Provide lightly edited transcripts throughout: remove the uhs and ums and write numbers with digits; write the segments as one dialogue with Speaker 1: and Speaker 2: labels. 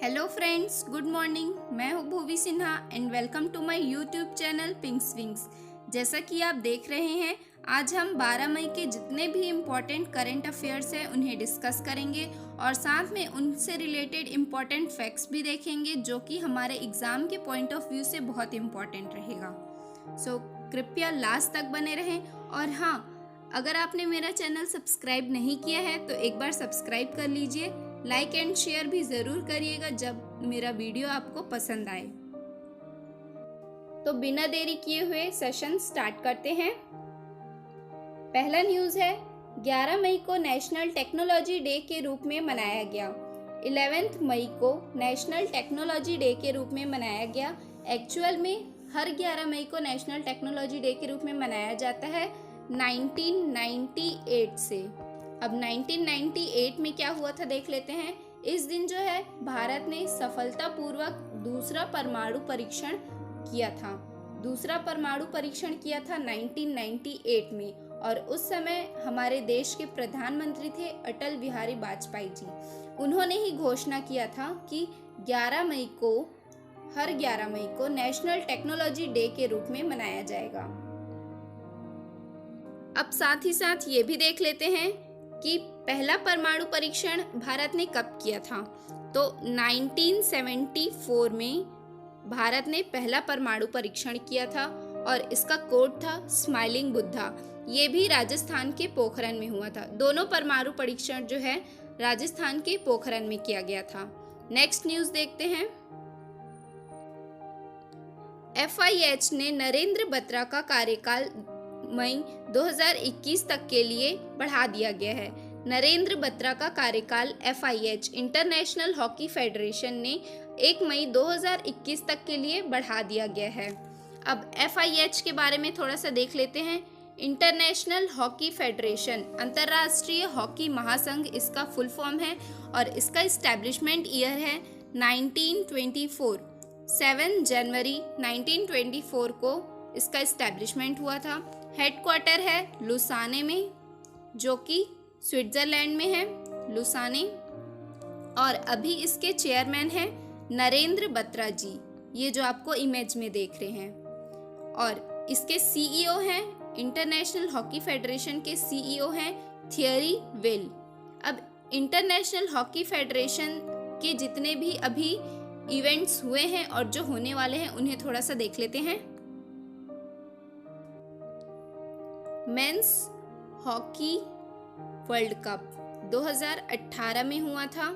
Speaker 1: Hello friends, good morning. मैं हूँ Bhuvi Sinha and welcome to my YouTube channel Pink Swings. जैसा कि आप देख रहे हैं, आज हम 12 मई के जितने भी इम्पोर्टेंट करंट अफेयर्स हैं उन्हें डिस्कस करेंगे और साथ में उनसे रिलेटेड इम्पोर्टेंट फैक्ट्स भी देखेंगे जो कि हमारे एग्ज़ाम के पॉइंट ऑफ व्यू से बहुत इम्पोर्टेंट रहेगा। सो कृपया लास्ट तक बने रहें। और हाँ, अगर आपने मेरा चैनल सब्सक्राइब नहीं किया है तो एक बार सब्सक्राइब कर लीजिए। लाइक एंड शेयर भी ज़रूर करिएगा जब मेरा वीडियो आपको पसंद आए। तो बिना देरी किए हुए सेशन स्टार्ट करते हैं। पहला न्यूज़ है, 11 मई को नेशनल टेक्नोलॉजी डे के रूप में मनाया गया। 11 मई को नेशनल टेक्नोलॉजी डे के रूप में मनाया गया। एक्चुअल में हर 11 मई को नेशनल टेक्नोलॉजी डे के रूप में मनाया जाता है 1998 से। अब 1998 में क्या हुआ था देख लेते हैं। इस दिन जो है भारत ने सफलतापूर्वक दूसरा परमाणु परीक्षण किया था। 1998 में, और उस समय हमारे देश के प्रधानमंत्री थे अटल बिहारी वाजपेयी जी। उन्होंने ही घोषणा किया था कि 11 मई को, हर 11 मई को नेशनल टेक्नोलॉजी डे के रूप में मनाया जाएगा। अब साथ ही साथ ये भी देख लेते हैं कि पहला परमाणु परीक्षण भारत ने कब किया था। तो 1974 में भारत ने पहला परमाणु परीक्षण किया था और इसका कोड था स्माइलिंग बुद्धा। ये भी राजस्थान के पोखरण में हुआ था। दोनों परमाणु परीक्षण जो है राजस्थान के पोखरण में किया गया था। नेक्स्ट न्यूज़ देखते हैं। FIH ने नरेंद्र बत्रा का कार्यकाल मई 2021 तक के लिए बढ़ा दिया गया है। नरेंद्र बत्रा का कार्यकाल FIH इंटरनेशनल हॉकी फेडरेशन ने 1 मई 2021 तक के लिए बढ़ा दिया गया है। अब FIH के बारे में थोड़ा सा देख लेते हैं। इंटरनेशनल हॉकी फेडरेशन, अंतर्राष्ट्रीय हॉकी महासंघ इसका फुल फॉर्म है और इसका इस्टेब्लिशमेंट ईयर है 1924। 7 जनवरी 1924 को इसका इस्टेब्लिशमेंट हुआ था। हेडक्वार्टर है लुसाने में, जो कि स्विट्जरलैंड में है, लुसाने। और अभी इसके चेयरमैन हैं नरेंद्र बत्रा जी, ये जो आपको इमेज में देख रहे हैं। और इसके CEO हैं, इंटरनेशनल हॉकी फेडरेशन के CEO हैं थियरी विल। अब इंटरनेशनल हॉकी फेडरेशन के जितने भी अभी इवेंट्स हुए हैं और जो होने वाले हैं उन्हें थोड़ा सा देख लेते हैं। मेंस हॉकी वर्ल्ड कप 2018 में हुआ था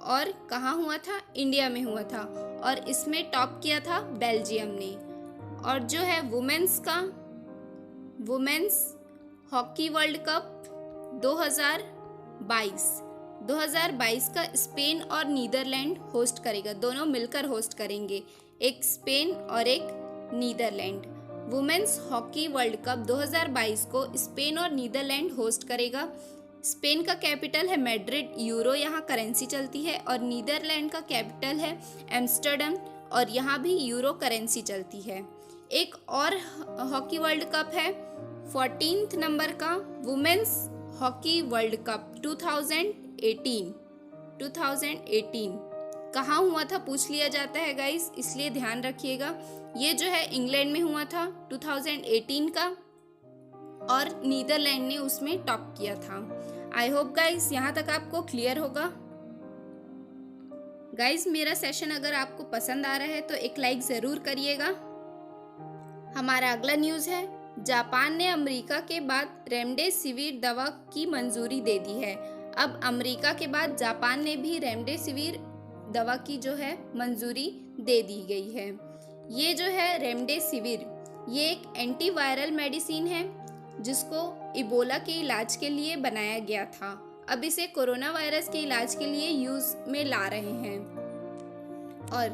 Speaker 1: और कहाँ हुआ था? इंडिया में हुआ था और इसमें टॉप किया था बेल्जियम ने। और जो है वुमेन्स हॉकी वर्ल्ड कप 2022 का स्पेन और नीदरलैंड होस्ट करेगा। दोनों मिलकर होस्ट करेंगे, एक स्पेन और एक Netherlands. Women's hockey world cup 2022 को स्पेन और नीदरलैंड होस्ट करेगा। स्पेन का कैपिटल है मैड्रिड, यूरो यहाँ करेंसी चलती है। और नीदरलैंड का कैपिटल है एम्स्टर्डम और यहाँ भी यूरो करेंसी चलती है। एक और हॉकी वर्ल्ड कप है 14th नंबर का, वुमेन्स हॉकी वर्ल्ड कप 2018 कहाँ हुआ था पूछ लिया जाता है गाइस, इसलिए ध्यान रखिएगा। ये जो है इंग्लैंड में हुआ था 2018 का और नीदरलैंड ने उसमें टॉप किया था। आई होप गाइस यहाँ तक आपको क्लियर होगा। गाइस मेरा सेशन अगर आपको पसंद आ रहा है तो एक लाइक ज़रूर करिएगा। हमारा अगला न्यूज़ है, जापान ने अमेरिका के बाद रेमडेसिविर दवा की मंजूरी दे दी है। अब अमेरिका के बाद जापान ने भी रेमडेसिविर दवा की जो है मंजूरी दे दी गई है। ये जो है रेमडेसिविर, ये एक एंटीवायरल मेडिसिन है जिसको इबोला के इलाज के लिए बनाया गया था। अब इसे कोरोना वायरस के इलाज के लिए यूज़ में ला रहे हैं। और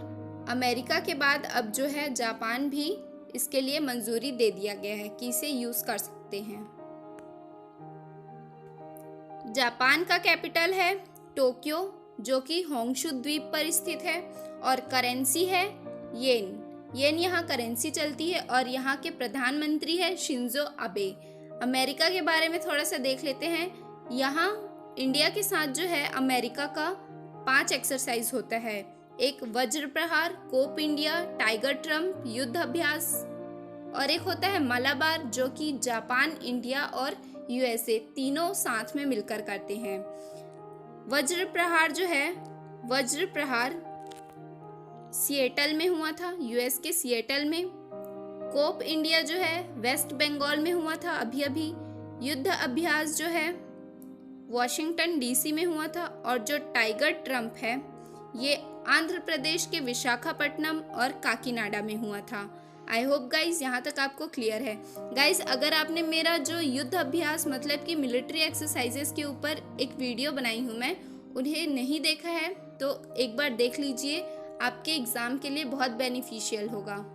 Speaker 1: अमेरिका के बाद अब जो है जापान भी इसके लिए मंजूरी दे दिया गया है कि इसे यूज़ कर सकते हैं। जापान का कैपिटल है टोक्यो, जो कि होंशु द्वीप पर स्थित है। और करेंसी है येन। येन यहाँ करेंसी चलती है और यहाँ के प्रधानमंत्री है शिंजो अबे। अमेरिका के बारे में थोड़ा सा देख लेते हैं। यहाँ इंडिया के साथ जो है अमेरिका का 5 एक्सरसाइज होता है। एक वज्र प्रहार, कोप इंडिया, टाइगर ट्रम्प, युद्ध अभ्यास, और एक होता है मलाबार जो कि जापान, इंडिया और यूएसए तीनों साथ में मिलकर करते हैं। वज्र प्रहार जो है, वज्र प्रहार सिएटल में हुआ था, यूएस के सिएटल में। कोप इंडिया जो है वेस्ट बंगाल में हुआ था अभी अभी। युद्ध अभ्यास जो है वॉशिंगटन डीसी में हुआ था। और जो टाइगर ट्रम्प है ये आंध्र प्रदेश के विशाखापट्टनम और काकीनाडा में हुआ था। आई होप गाइज यहाँ तक आपको क्लियर है। गाइज अगर आपने मेरा जो युद्ध अभ्यास मतलब कि मिलिट्री एक्सरसाइजेस के ऊपर एक वीडियो बनाई हूँ मैं, उन्हें नहीं देखा है तो एक बार देख लीजिए, आपके एग्जाम के लिए बहुत बेनिफिशियल होगा।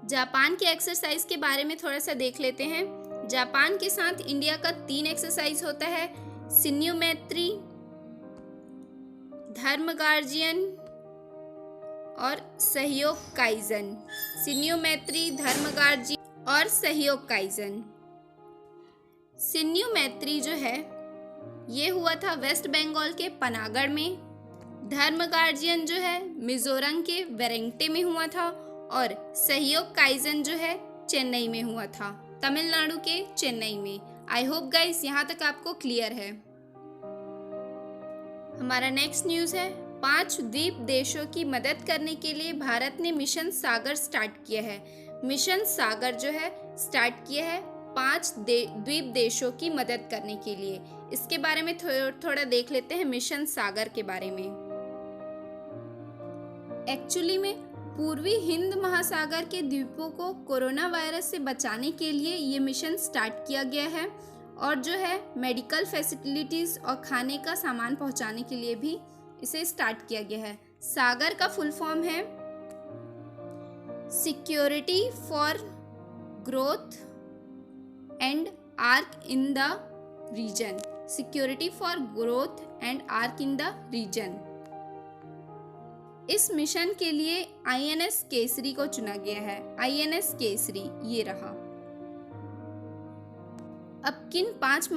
Speaker 1: जापान के एक्सरसाइज के बारे में थोड़ा सा देख लेते हैं। जापान के साथ इंडिया का 3 एक्सरसाइज होता है, शिन्यू मैत्री, धर्म गार्जियन और सहयोग काइजन। शिन्यू मैत्री, धर्म गार्जियन और सहयोग काइजन। शिन्यू मैत्री जो है ये हुआ था वेस्ट बंगाल के पनागढ़ में। धर्म गार्जियन जो है मिजोरम के वेरेंगटे में हुआ था। और सहयोग काइजन जो है चेन्नई में हुआ था, तमिलनाडु के चेन्नई में। आई होप गाइस यहाँ तक आपको क्लियर है। हमारा नेक्स्ट न्यूज़ है, 5 द्वीप देशों की मदद करने के लिए भारत ने मिशन सागर स्टार्ट किया है। मिशन सागर जो है स्टार्ट किया है 5 द्वीप देशों की मदद करने के लिए। इसके बारे में थोड़ा देख लेते हैं मिशन सागर के बारे में। एक्चुअली में पूर्वी हिंद महासागर के द्वीपों को कोरोना वायरस से बचाने के लिए ये मिशन स्टार्ट किया गया है। और जो है मेडिकल फैसिलिटीज और खाने का सामान पहुंचाने के लिए भी इसे स्टार्ट किया गया है। सागर का फुल फॉर्म है security for growth and arc in the region. Security for growth and arc in the region. इस मिशन के लिए आईएनएस केसरी को चुना गया है। आईएनएस केसरी ये रहा। अब किन 5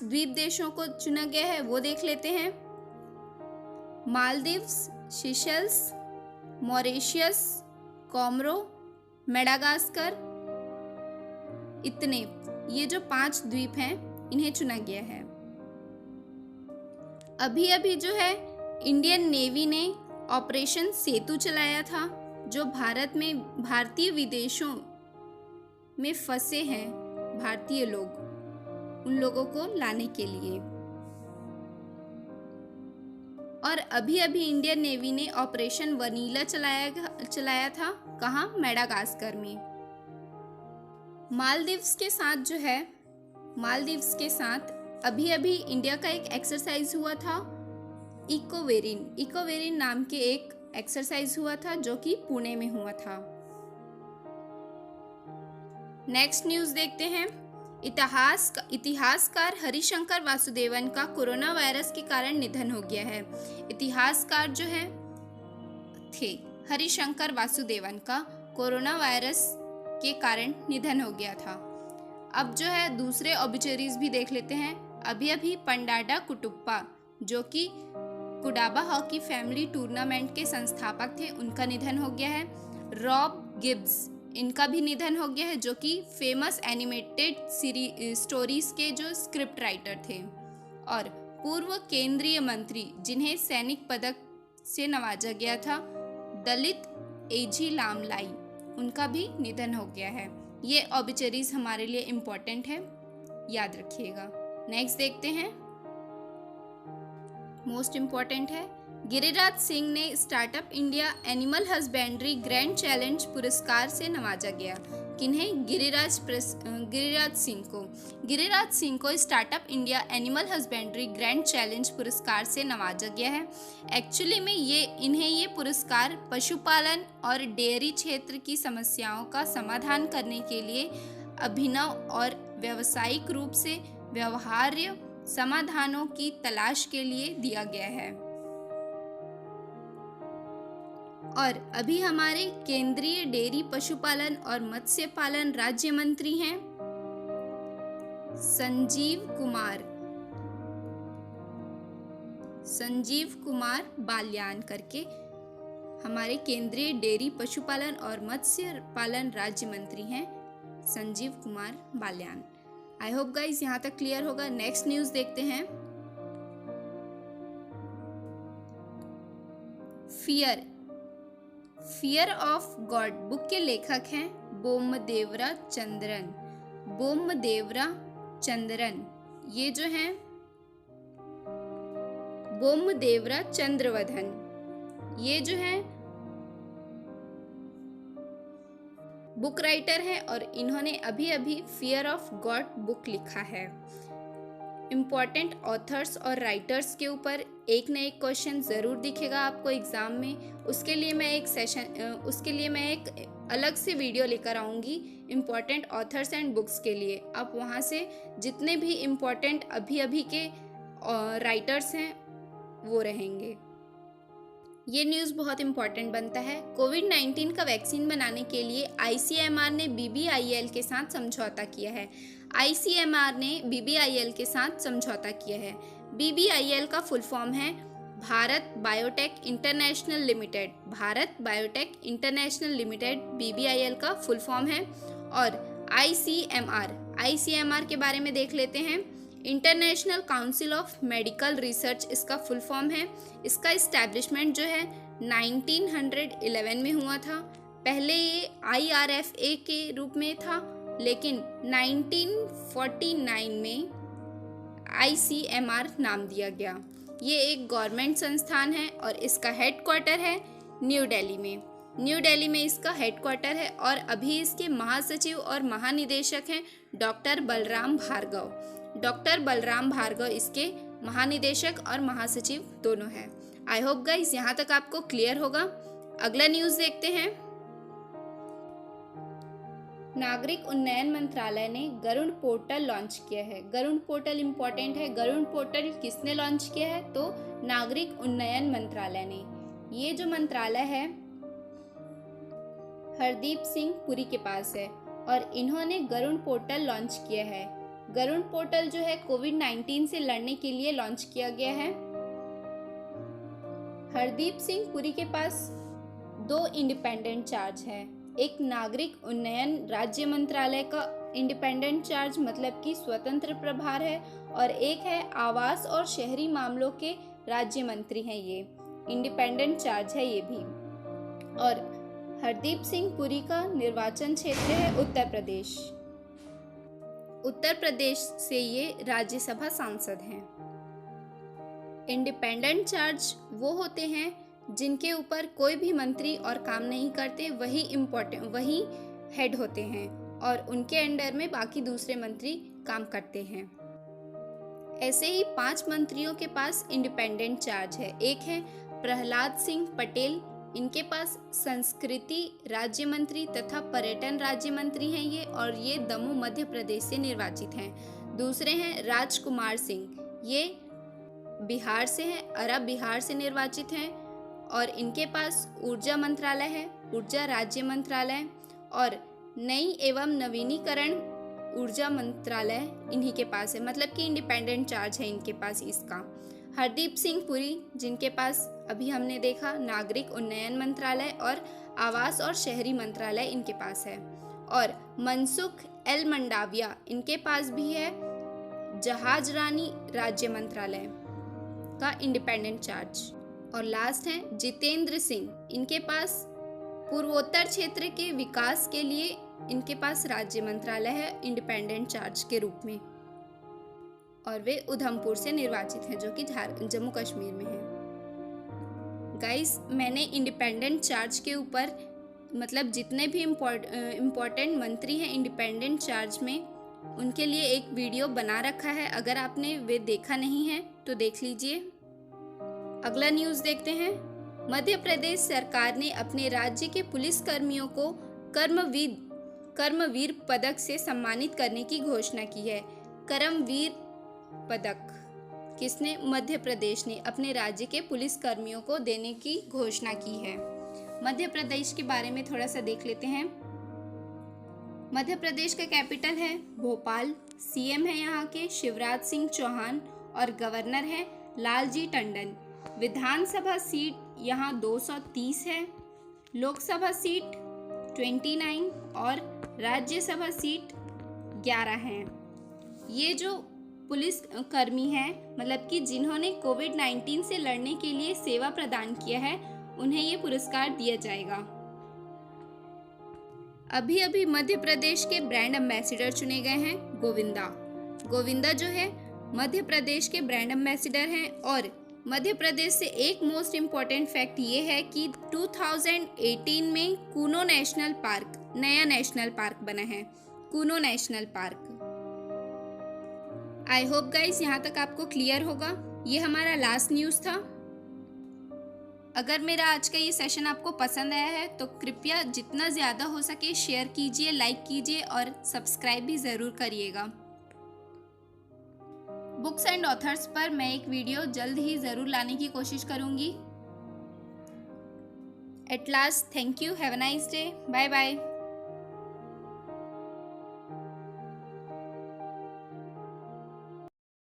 Speaker 1: द्वीप देशों को चुना गया है वो देख लेते हैं। Maldives, Seychelles, Mauritius, Comoros, Madagascar, इतने ये जो 5 द्वीप हैं इन्हें चुना गया है। अभी अभी जो है इंडियन नेवी ने ऑपरेशन सेतु चलाया था, जो भारत में भारतीय विदेशों में फंसे हैं भारतीय लोग, उन लोगों को लाने के लिए। और अभी अभी इंडियन नेवी ने ऑपरेशन वनीला चलाया था। कहाँ? मेडागास्कर में। मालदीव्स के साथ अभी अभी इंडिया का एक एक्सरसाइज हुआ था, इकोवेरिन नाम के एक एक्सरसाइज हुआ था जो कि पुणे में हुआ था। नेक्स्ट न्यूज़ देखते हैं। इतिहासकार हरिशंकर वासुदेवन का कोरोना वायरस के कारण निधन हो गया है। इतिहासकार जो है थे हरिशंकर वासुदेवन का कोरोना वायरस के कारण निधन हो गया था। अब जो है दूसरे ऑबिचरीज भी देख लेते हैं। अभी पंडाडा कुटुप्पा जो कि कुडाबा हॉकी फैमिली टूर्नामेंट के संस्थापक थे, उनका निधन हो गया है। रॉब गिब्स, इनका भी निधन हो गया है, जो कि फेमस एनिमेटेड स्टोरीज के जो स्क्रिप्ट राइटर थे। और पूर्व केंद्रीय मंत्री जिन्हें सैनिक पदक से नवाजा गया था, दलित एजी लामलाई, उनका भी निधन हो गया है। ये ऑबिचरीज हमारे लिए इम्पोर्टेंट है, याद रखिएगा। नेक्स्ट देखते हैं। मोस्ट इम्पॉर्टेंट है, गिरिराज सिंह ने startup India animal husbandry grand challenge पुरस्कार से नवाजा गया। किन्हें? गिरिराज सिंह को startup India animal husbandry grand challenge पुरस्कार से नवाजा गया है। एक्चुअली में इन्हें ये पुरस्कार पशुपालन और डेयरी क्षेत्र की समस्याओं का समाधान करने के लिए अभिनव और व्यावसायिक रूप से व्यवहार्य समाधानों की तलाश के लिए दिया गया है। और अभी हमारे केंद्रीय डेयरी पशुपालन और मत्स्य पालन राज्य मंत्री हैं संजीव कुमार बाल्यान करके हमारे केंद्रीय डेयरी पशुपालन और मत्स्य पालन राज्य मंत्री हैं Sanjeev Kumar Balyan. I hope guys यहाँ तक क्लियर होगा। नेक्स्ट न्यूज देखते हैं। फियर ऑफ गॉड बुक के लेखक हैं बोमदेवरा चंद्रन। ये जो हैं बोमदेवरा चंद्रवधन, ये जो हैं बुक राइटर है और इन्होंने अभी फियर ऑफ गॉड बुक लिखा है। इम्पॉर्टेंट ऑथर्स और राइटर्स के ऊपर एक न एक क्वेश्चन ज़रूर दिखेगा आपको एग्ज़ाम में। उसके लिए मैं एक अलग से वीडियो लेकर आऊँगी इम्पॉर्टेंट ऑथर्स एंड बुक्स के लिए। आप वहाँ से जितने भी इम्पॉर्टेंट अभी के राइटर्स हैं वो रहेंगे। ये न्यूज़ बहुत इंपॉर्टेंट बनता है। कोविड-19 का वैक्सीन बनाने के लिए ICMR ने BBIL के साथ समझौता किया है। ICMR ने BBIL के साथ समझौता किया है। BBIL का फुल फॉर्म है Bharat biotech international limited. Bharat biotech international limited BBIL का फुल फॉर्म है। और ICMR के बारे में देख लेते हैं। International council of medical research इसका फुल फॉर्म है। इसका इस्टेब्लिशमेंट जो है 1911 में हुआ था। पहले ये IRFA के रूप में था, लेकिन 1949 में ICMR नाम दिया गया। ये एक गवर्नमेंट संस्थान है और इसका हेडक्वार्टर है न्यू दिल्ली में इसका हेडक्वार्टर है। और अभी इसके महासचिव और महानिदेशक हैं डॉक्टर बलराम भार्गव इसके महानिदेशक और महासचिव दोनों हैं। आई होप गाइस यहाँ तक आपको क्लियर होगा। अगला न्यूज़ देखते हैं। नागरिक उन्नयन मंत्रालय ने गरुड़ पोर्टल लॉन्च किया है। गरुड़ पोर्टल इम्पोर्टेंट है। गरुड़ पोर्टल किसने लॉन्च किया है? तो नागरिक उन्नयन मंत्रालय ने। ये जो मंत्रालय है हरदीप सिंह पुरी के पास है और इन्होंने गरुड़ पोर्टल लॉन्च किया है। गरुड़ पोर्टल जो है कोविड-19 से लड़ने के लिए लॉन्च किया गया है। हरदीप सिंह पुरी के पास 2 इंडिपेंडेंट चार्ज है। एक नागरिक उन्नयन राज्य मंत्रालय का इंडिपेंडेंट चार्ज मतलब कि स्वतंत्र प्रभार है, और एक है आवास और शहरी मामलों के राज्य मंत्री हैं। ये इंडिपेंडेंट चार्ज है ये भी। और हरदीप सिंह पुरी का निर्वाचन क्षेत्र है उत्तर प्रदेश से ये राज्यसभा सांसद हैं। इंडिपेंडेंट चार्ज वो होते हैं जिनके ऊपर कोई भी मंत्री और काम नहीं करते, वही हेड होते हैं और उनके अंडर में बाकी दूसरे मंत्री काम करते हैं। ऐसे ही 5 मंत्रियों के पास इंडिपेंडेंट चार्ज है। एक है प्रहलाद सिंह पटेल, इनके पास संस्कृति राज्य मंत्री तथा पर्यटन राज्य मंत्री हैं ये, और ये दमोह मध्य प्रदेश से निर्वाचित हैं। दूसरे हैं राजकुमार सिंह, ये बिहार से हैं, अरब बिहार से निर्वाचित हैं, और इनके पास ऊर्जा मंत्रालय है, ऊर्जा राज्य मंत्रालय, और नई एवं नवीनीकरण ऊर्जा मंत्रालय इन्हीं के पास है। मतलब कि इंडिपेंडेंट चार्ज है इनके पास इसका। हरदीप सिंह पुरी जिनके पास अभी हमने देखा नागरिक उन्नयन मंत्रालय और आवास और शहरी मंत्रालय इनके पास है। और मनसुख एल मंडाविया इनके पास भी है जहाज रानी राज्य मंत्रालय का इंडिपेंडेंट चार्ज। और लास्ट है जितेंद्र सिंह, इनके पास पूर्वोत्तर क्षेत्र के विकास के लिए इनके पास राज्य मंत्रालय है इंडिपेंडेंट चार्ज के रूप में, और वे उधमपुर से निर्वाचित हैं जो कि जम्मू कश्मीर में है। गाइस, मैंने इंडिपेंडेंट चार्ज के ऊपर मतलब जितने भी इम्पोर्टेंट मंत्री हैं इंडिपेंडेंट चार्ज में, उनके लिए एक वीडियो बना रखा है। अगर आपने वे देखा नहीं है तो देख लीजिए। अगला न्यूज़ देखते हैं। मध्य प्रदेश सरकार ने अपने राज्य के पुलिस कर्मियों को कर्मवीर पदक से सम्मानित करने की घोषणा की है। कर्मवीर पदक किसने? मध्य प्रदेश ने अपने राज्य के पुलिस कर्मियों को देने की घोषणा की है। मध्य प्रदेश के बारे में थोड़ा सा देख लेते हैं। मध्य प्रदेश का कैपिटल है भोपाल, सीएम है यहाँ के शिवराज सिंह चौहान, और गवर्नर है लालजी टंडन। विधानसभा सीट यहाँ 230 है, लोकसभा सीट 29 और राज्यसभा सीट 11 हैं। ये जो पुलिस कर्मी हैं, मतलब कि जिन्होंने कोविड-19 से लड़ने के लिए सेवा प्रदान किया है, उन्हें ये पुरस्कार दिया जाएगा। अभी अभी मध्य प्रदेश के ब्रांड एम्बेसडर चुने गए हैं गोविंदा। गोविंदा जो है मध्य प्रदेश के ब्रांड एम्बेसडर हैं। और मध्य प्रदेश से एक मोस्ट इम्पॉर्टेंट फैक्ट ये है कि 2018 में कूनो नेशनल पार्क, नया नेशनल पार्क बना है, Kuno national park. I hope guys यहाँ तक आपको क्लियर होगा। ये हमारा लास्ट न्यूज़ था। अगर मेरा आज का ये सेशन आपको पसंद आया है तो कृपया जितना ज़्यादा हो सके शेयर कीजिए, लाइक कीजिए और सब्सक्राइब भी ज़रूर करिएगा। बुक्स एंड ऑथर्स पर मैं एक वीडियो जल्द ही ज़रूर लाने की कोशिश करूँगी। At last, thank you, have a nice day, bye bye.